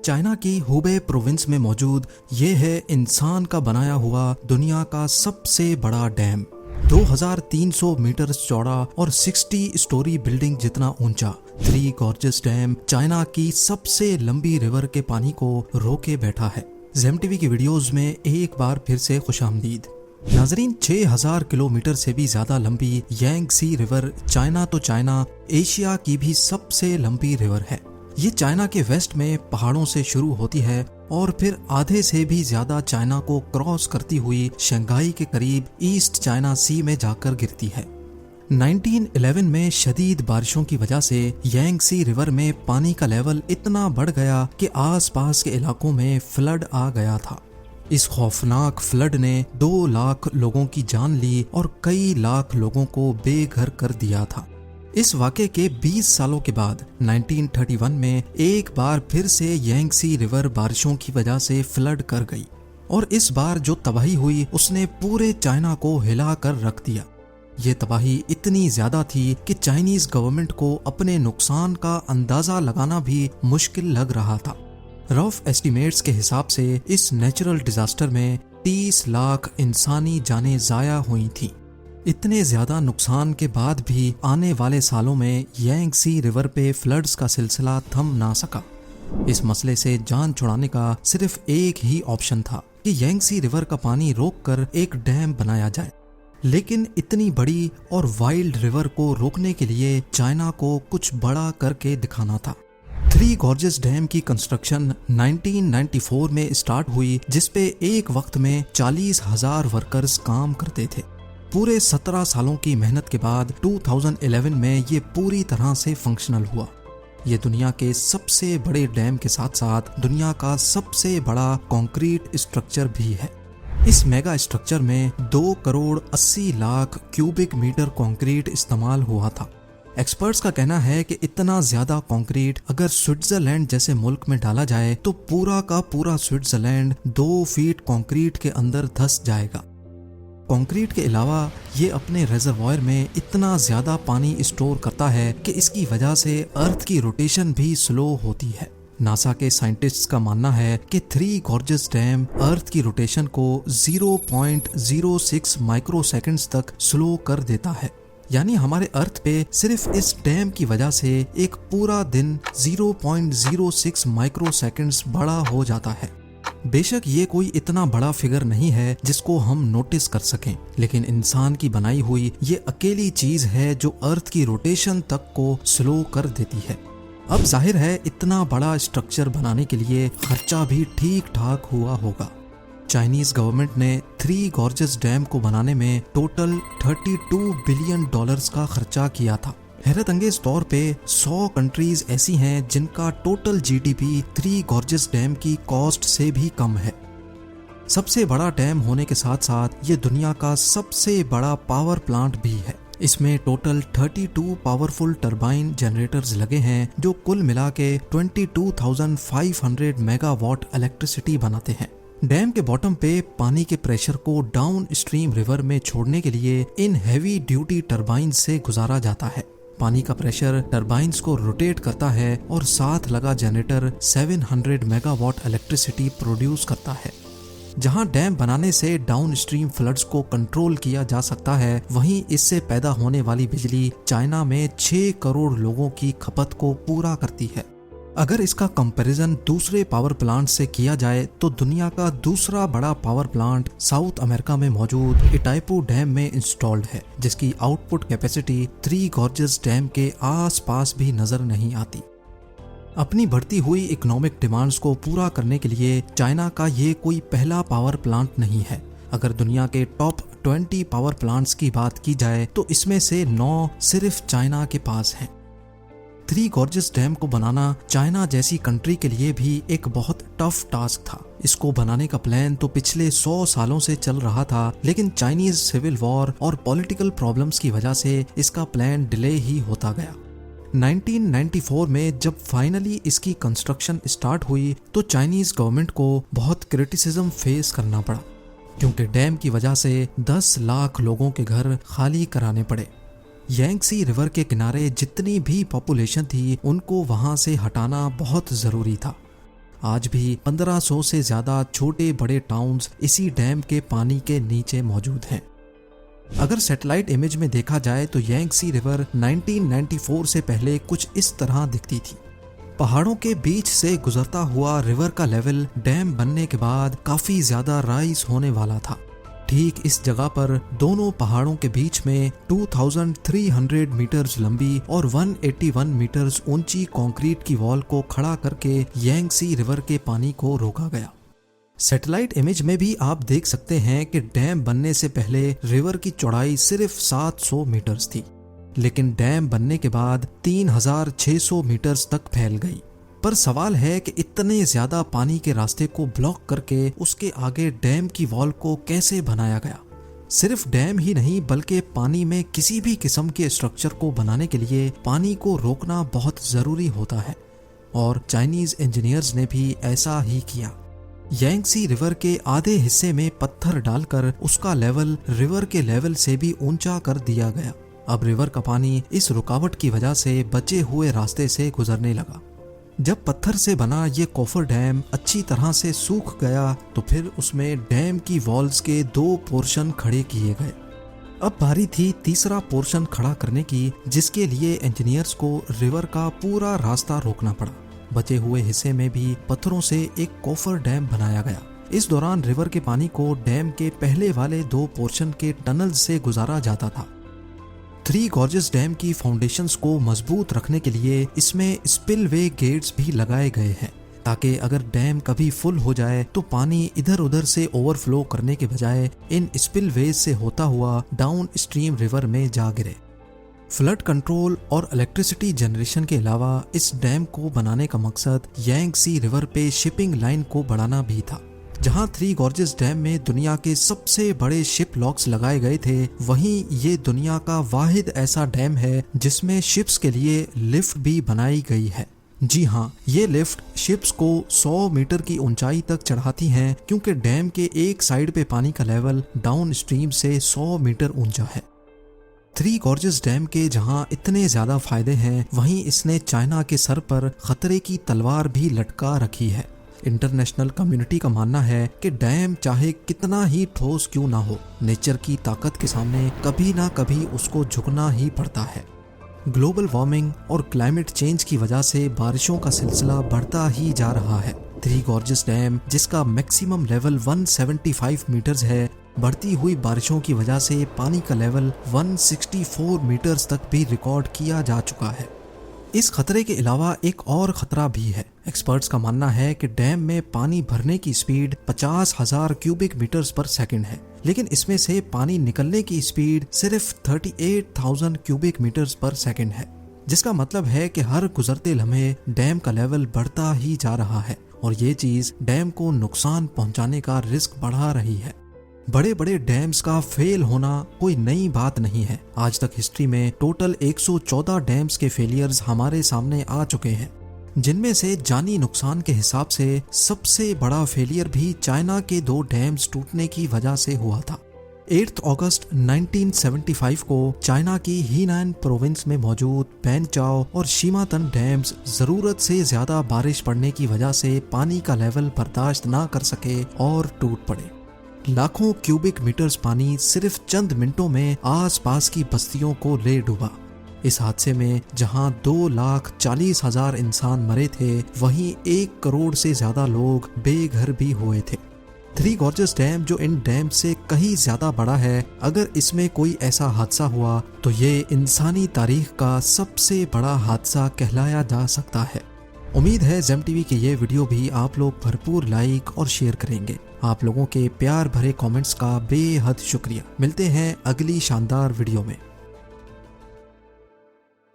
China की Hubei province में मौजूद ये है इंसान का बनाया हुआ दुनिया का सबसे बड़ा डैम। 2300 मीटर चौड़ा और 60 स्टोरी बिल्डिंग जितना ऊंचा थ्री गॉर्जियस डैम चाइना की सबसे लंबी रिवर के पानी को रोके बैठा है। जेम टीवी की वीडियोस में एक बार फिर से खुशामदीद। नाजरीन, 6000 किलोमीटर से भी ज्यादा लंबी यांगसी रिवर चाइना तो चाइना एशिया की भी सबसे लंबी रिवर है। ये चाइना के वेस्ट में पहाड़ों से शुरू होती है और फिर आधे से भी ज्यादा चाइना को क्रॉस करती हुई शंघाई के करीब ईस्ट चाइना सी में जाकर गिरती है। 1911 में शदीद बारिशों की वजह से यांगसी रिवर में पानी का लेवल इतना बढ़ गया कि आसपास के इलाकों में फ्लड आ गया था। इस खौफनाक फ्लड ने 2 लाख लोगों की जान ली और कई लाख लोगों को बेघर कर दिया था। इस वाक़े के 20 सालों के बाद 1931 में एक बार फिर से यांगसी रिवर बारिशों की वजह से फ्लड कर गई और इस बार जो तबाही हुई उसने पूरे चाइना को हिला कर रख दिया। ये तबाही इतनी ज्यादा थी कि चाइनीज गवर्नमेंट को अपने नुकसान का अंदाजा लगाना भी मुश्किल लग रहा था। रफ एस्टिमेट्स के हिसाब से इस नेचुरल डिजास्टर में 30 लाख इंसानी जानें जाया हुई थी। इतने ज्यादा नुकसान के बाद भी आने वाले सालों में यांगसी रिवर पे फ्लड्स का सिलसिला थम ना सका। इस मसले से जान छुड़ाने का सिर्फ एक ही ऑप्शन था कि यांगसी रिवर का पानी रोककर एक डैम बनाया जाए। लेकिन इतनी बड़ी और वाइल्ड रिवर को रोकने के लिए चाइना को कुछ बड़ा करके दिखाना था। थ्री गॉर्जियस डैम की कंस्ट्रक्शन 1994 में स्टार्ट हुई, जिसपे एक वक्त में 40,000 वर्कर्स काम करते थे। पूरे 17 सालों की मेहनत के बाद 2011 में ये पूरी तरह से फंक्शनल हुआ। ये दुनिया के सबसे बड़े डैम के साथ साथ दुनिया का सबसे बड़ा कंक्रीट स्ट्रक्चर भी है। इस मेगा स्ट्रक्चर में 2 crore 80 lakh cubic metre concrete इस्तेमाल हुआ था। एक्सपर्ट्स का कहना है कि इतना ज्यादा कंक्रीट अगर स्विट्जरलैंड जैसे मुल्क में डाला जाए तो पूरा का पूरा स्विट्जरलैंड 2 फीट कंक्रीट के अंदर धंस जाएगा। कंक्रीट के अलावा ये अपने रिजर्वॉयर में इतना ज्यादा पानी स्टोर करता है कि इसकी वजह से अर्थ की रोटेशन भी स्लो होती है। नासा के साइंटिस्ट्स का मानना है कि थ्री गॉर्जियस डैम अर्थ की रोटेशन को 0.06 माइक्रो सेकेंड्स तक स्लो कर देता है। यानी हमारे अर्थ पे सिर्फ इस डैम की वजह से एक पूरा दिन 0.06 माइक्रो सेकेंड्स बड़ा हो जाता है। बेशक ये कोई इतना बड़ा फिगर नहीं है जिसको हम नोटिस कर सकें, लेकिन इंसान की बनाई हुई ये अकेली चीज है जो अर्थ की रोटेशन तक को स्लो कर देती है। अब जाहिर है इतना बड़ा स्ट्रक्चर बनाने के लिए खर्चा भी ठीक ठाक हुआ होगा। चाइनीज गवर्नमेंट ने थ्री गॉर्जियस डैम को बनाने में टोटल $32 बिलियन का खर्चा किया था। हैरत अंगेज तौर पे 100 कंट्रीज ऐसी हैं जिनका total GDP three gorgeous dam की कॉस्ट से भी कम है। सबसे बड़ा डैम होने के साथ साथ ये दुनिया का सबसे बड़ा पावर प्लांट भी है। इसमें टोटल 32 पावरफुल टरबाइन जनरेटर्स लगे हैं जो कुल मिला के 22,500 मेगावाट इलेक्ट्रिसिटी बनाते हैं। डैम के बॉटम पे पानी के प्रेशर को डाउन स्ट्रीम रिवर में छोड़ने के लिए इन हैवी ड्यूटी टरबाइन से गुजारा जाता है। पानी का प्रेशर टरबाइंस को रोटेट करता है और साथ लगा जनरेटर 700 मेगावाट इलेक्ट्रिसिटी प्रोड्यूस करता है। जहां डैम बनाने से डाउन स्ट्रीम फ्लड्स को कंट्रोल किया जा सकता है, वहीं इससे पैदा होने वाली बिजली चाइना में 6 करोड़ लोगों की खपत को पूरा करती है। अगर इसका कंपैरिजन दूसरे पावर प्लांट से किया जाए तो दुनिया का दूसरा बड़ा पावर प्लांट साउथ अमेरिका में मौजूद इटाइपू डैम में इंस्टॉल्ड है, जिसकी output capacity three gorgeous dam के आसपास भी नजर नहीं आती। अपनी बढ़ती हुई इकोनॉमिक डिमांड्स को पूरा करने के लिए चाइना का ये कोई पहला पावर प्लांट नहीं है। अगर दुनिया के टॉप 20 पावर प्लांट्स की बात की जाए तो इसमें से 9 सिर्फ चाइना के पास हैं। थ्री गॉर्जियस डैम को बनाना चाइना जैसी कंट्री के लिए भी एक बहुत टफ टास्क था। इसको बनाने का प्लान तो पिछले 100 सालों से चल रहा था, लेकिन चाइनीज सिविल वॉर और पॉलिटिकल प्रॉब्लम्स की वजह से इसका प्लान डिले ही होता गया। 1994 में जब फाइनली इसकी कंस्ट्रक्शन स्टार्ट हुई तो चाइनीज गवर्नमेंट को बहुत क्रिटिसिज्म फेस करना पड़ा, क्योंकि डैम की वजह से 10 लाख लोगों के घर खाली कराने पड़े। यांगसी रिवर के किनारे जितनी भी पॉपुलेशन थी उनको वहां से हटाना बहुत जरूरी था। आज भी 1500 से ज्यादा छोटे बड़े टाउन्स इसी डैम के पानी के नीचे मौजूद हैं। अगर सैटेलाइट इमेज में देखा जाए तो यांगसी रिवर 1994 से पहले कुछ इस तरह दिखती थी। पहाड़ों के बीच से गुजरता हुआ रिवर का लेवल डैम बनने के बाद काफी ज्यादा राइज होने वाला था। ठीक इस जगह पर दोनों पहाड़ों के बीच में 2300 मीटर्स लंबी और 181 मीटर्स ऊंची कंक्रीट की वॉल को खड़ा करके यांगसी रिवर के पानी को रोका गया। सैटेलाइट इमेज में भी आप देख सकते हैं कि डैम बनने से पहले रिवर की चौड़ाई सिर्फ 700 मीटर्स थी, लेकिन डैम बनने के बाद 3600 मीटर्स तक फैल गई। पर सवाल है कि इतने ज्यादा पानी के रास्ते को ब्लॉक करके उसके आगे डैम की वॉल को कैसे बनाया गया। सिर्फ डैम ही नहीं बल्कि पानी में किसी भी किस्म के स्ट्रक्चर को बनाने के लिए पानी को रोकना बहुत जरूरी होता है, और चाइनीज इंजीनियर्स ने भी ऐसा ही किया। यांगसी रिवर के आधे हिस्से में पत्थर डालकर उसका लेवल रिवर के लेवल से भी ऊंचा कर दिया गया। अब रिवर का पानी इस रुकावट की वजह से बचे हुए रास्ते से गुजरने लगा। जब पत्थर से बना ये कोफर डैम अच्छी तरह से सूख गया तो फिर उसमें डैम की वॉल्स के 2 पोर्शन खड़े किए गए। अब बारी थी तीसरा पोर्शन खड़ा करने की, जिसके लिए इंजीनियर्स को रिवर का पूरा रास्ता रोकना पड़ा। बचे हुए हिस्से में भी पत्थरों से एक कोफर डैम बनाया गया। इस दौरान रिवर के पानी को डैम के पहले वाले 2 पोर्शन के टनल से गुजारा जाता था। थ्री गॉर्जेस डैम की फाउंडेशंस को मजबूत रखने के लिए इसमें स्पिलवे गेट्स भी लगाए गए हैं, ताकि अगर डैम कभी फुल हो जाए तो पानी इधर उधर से ओवरफ्लो करने के बजाय इन स्पिलवेज से होता हुआ डाउन स्ट्रीम रिवर में जा गिरे। फ्लड कंट्रोल और इलेक्ट्रिसिटी जनरेशन के अलावा इस डैम को बनाने का मकसद यांगसी रिवर पे शिपिंग लाइन को बढ़ाना भी था। जहां थ्री गॉर्जेस डैम में दुनिया के सबसे बड़े शिप लॉक्स लगाए गए थे, वहीं ये दुनिया का वाहिद ऐसा डैम है जिसमें शिप्स के लिए लिफ्ट भी बनाई गई है। जी हाँ, ये लिफ्ट शिप्स को 100 मीटर की ऊंचाई तक चढ़ाती हैं, क्योंकि डैम के एक साइड पे पानी का लेवल डाउन स्ट्रीम से 100 मीटर ऊंचा है। थ्री गॉर्जेस डैम के जहां इतने ज्यादा फायदे हैं, वहीं इसने चाइना के सर पर खतरे की तलवार भी लटका रखी है। इंटरनेशनल कम्युनिटी का मानना है कि डैम चाहे कितना ही ठोस क्यों ना हो, नेचर की ताकत के सामने कभी ना कभी उसको झुकना ही पड़ता है। ग्लोबल वार्मिंग और क्लाइमेट चेंज की वजह से बारिशों का सिलसिला बढ़ता ही जा रहा है। थ्री गॉर्जेस डैम, जिसका मैक्सिमम लेवल 175 मीटर्स है, बढ़ती हुई बारिशों की वजह से पानी का लेवल 164 मीटर्स तक भी रिकॉर्ड किया जा चुका है। इस खतरे के अलावा एक और खतरा भी है। एक्सपर्ट्स का मानना है कि डैम में पानी भरने की स्पीड 50,000 क्यूबिक मीटर्स पर सेकंड है, लेकिन इसमें से पानी निकलने की स्पीड सिर्फ 38,000 क्यूबिक मीटर्स पर सेकंड है, जिसका मतलब है कि हर गुजरते लम्हे डैम का लेवल बढ़ता ही जा रहा है, और ये चीज डैम को नुकसान पहुंचाने का रिस्क बढ़ा रही है। बड़े बड़े डैम्स का फेल होना कोई नई बात नहीं है। आज तक हिस्ट्री में टोटल 114 डैम्स के फेलियर्स हमारे सामने आ चुके हैं, जिनमें से जानी नुकसान के हिसाब से सबसे बड़ा फेलियर भी चाइना के 2 डैम्स टूटने की वजह से हुआ था। 8 अगस्त 1975 को चाइना की हीनान प्रोविंस में मौजूद पैनचाओ और शिमातन डैम्स जरूरत से ज्यादा बारिश पड़ने की वजह से पानी का लेवल बर्दाश्त ना कर सके और टूट पड़े। लाखों क्यूबिक मीटर्स पानी सिर्फ चंद मिनटों में आसपास की बस्तियों को ले डूबा। इस हादसे में जहां 2,40,000 इंसान मरे थे, वहीं 1 करोड़ से ज्यादा लोग बेघर भी हुए थे। थ्री गॉर्जेस डैम, जो इन डैम से कहीं ज्यादा बड़ा है, अगर इसमें कोई ऐसा हादसा हुआ तो ये इंसानी तारीख का सबसे बड़ा हादसा कहलाया जा सकता है। उम्मीद है जेम टीवी के ये वीडियो भी आप लोग भरपूर लाइक और शेयर करेंगे। आप लोगों के प्यार भरे कमेंट्स का बेहद शुक्रिया। मिलते हैं अगली शानदार वीडियो में।